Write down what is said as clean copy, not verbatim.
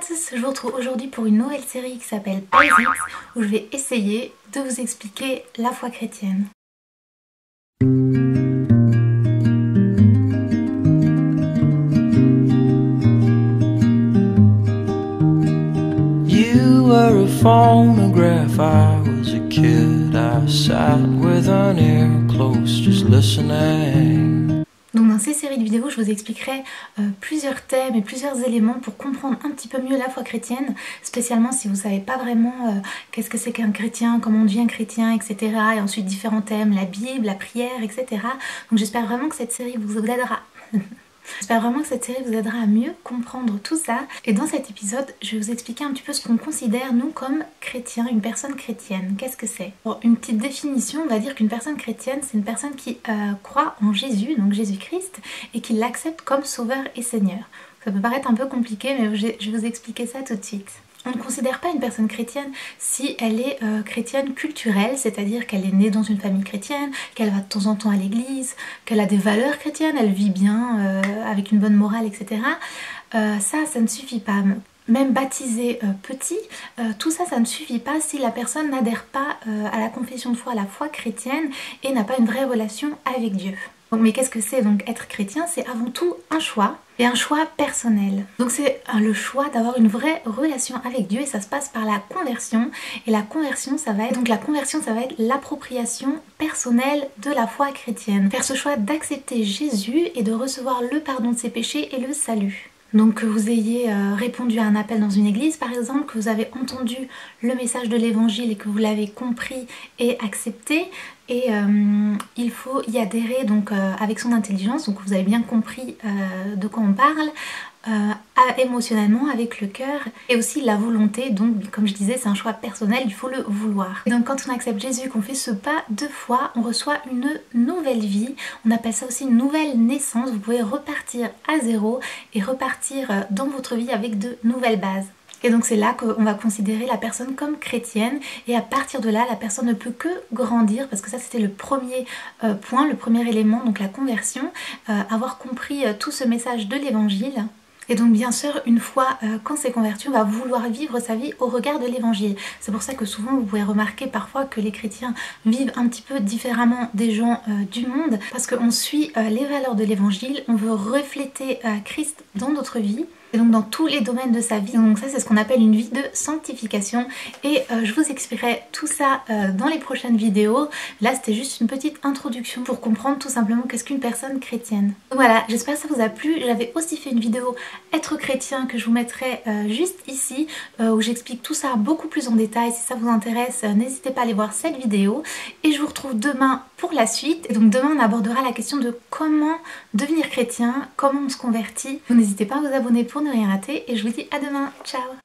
tous, je vous retrouve aujourd'hui pour une nouvelle série qui s'appelle Basics, où je vais essayer de vous expliquer la foi chrétienne. You were a phonograph, I was a kid, I sat with an ear close, just listening. Donc dans ces séries de vidéos, je vous expliquerai plusieurs thèmes et plusieurs éléments pour comprendre un petit peu mieux la foi chrétienne, spécialement si vous ne savez pas vraiment qu'est-ce que c'est qu'un chrétien, comment on devient chrétien, etc. Et ensuite différents thèmes, la Bible, la prière, etc. Donc j'espère vraiment que cette série vous aidera. J'espère vraiment que cette série vous aidera à mieux comprendre tout ça. Et dans cet épisode, je vais vous expliquer un petit peu ce qu'on considère, nous, comme chrétien, une personne chrétienne. Qu'est-ce que c'est? Pour une petite définition, on va dire qu'une personne chrétienne, c'est une personne qui croit en Jésus, donc Jésus-Christ, et qui l'accepte comme sauveur et seigneur. Ça peut paraître un peu compliqué, mais je vais vous expliquer ça tout de suite. On ne considère pas une personne chrétienne si elle est chrétienne culturelle, c'est-à-dire qu'elle est née dans une famille chrétienne, qu'elle va de temps en temps à l'église, qu'elle a des valeurs chrétiennes, elle vit bien avec une bonne morale, etc. Ça ne suffit pas. Même baptisé petit, tout ça, ça ne suffit pas si la personne n'adhère pas à la confession de foi, à la foi chrétienne et n'a pas une vraie relation avec Dieu. Donc, mais qu'est-ce que c'est donc être chrétien? C'est avant tout un choix, et un choix personnel. Donc c'est le choix d'avoir une vraie relation avec Dieu et ça se passe par la conversion. Et la conversion, ça va être l'appropriation personnelle de la foi chrétienne. Faire ce choix d'accepter Jésus et de recevoir le pardon de ses péchés et le salut. Donc que vous ayez répondu à un appel dans une église par exemple, que vous avez entendu le message de l'évangile et que vous l'avez compris et accepté, et il faut y adhérer donc avec son intelligence, donc vous avez bien compris de quoi on parle, émotionnellement avec le cœur et aussi la volonté. Donc comme je disais, c'est un choix personnel, il faut le vouloir. Et donc quand on accepte Jésus, qu'on fait ce pas de foi, on reçoit une nouvelle vie. On appelle ça aussi une nouvelle naissance. Vous pouvez repartir à zéro et repartir dans votre vie avec de nouvelles bases. Et donc c'est là qu'on va considérer la personne comme chrétienne, et à partir de là la personne ne peut que grandir, parce que ça c'était le premier point, le premier élément, donc la conversion, avoir compris tout ce message de l'évangile. Et donc bien sûr, une fois qu'on s'est converti, on va vouloir vivre sa vie au regard de l'évangile. C'est pour ça que souvent vous pouvez remarquer parfois que les chrétiens vivent un petit peu différemment des gens du monde, parce qu'on suit les valeurs de l'évangile, on veut refléter Christ dans notre vie. Et donc dans tous les domaines de sa vie. Donc ça c'est ce qu'on appelle une vie de sanctification. Et je vous expliquerai tout ça dans les prochaines vidéos. Là c'était juste une petite introduction pour comprendre tout simplement qu'est-ce qu'une personne chrétienne. Donc voilà, j'espère que ça vous a plu. J'avais aussi fait une vidéo être chrétien que je vous mettrai juste ici, où j'explique tout ça beaucoup plus en détail. Si ça vous intéresse, n'hésitez pas à aller voir cette vidéo. Et je vous retrouve demain pour la suite. Et donc demain on abordera la question de comment devenir chrétien, comment on se convertit. Donc n'hésitez pas à vous abonner pour ne rien rater, et je vous dis à demain, ciao!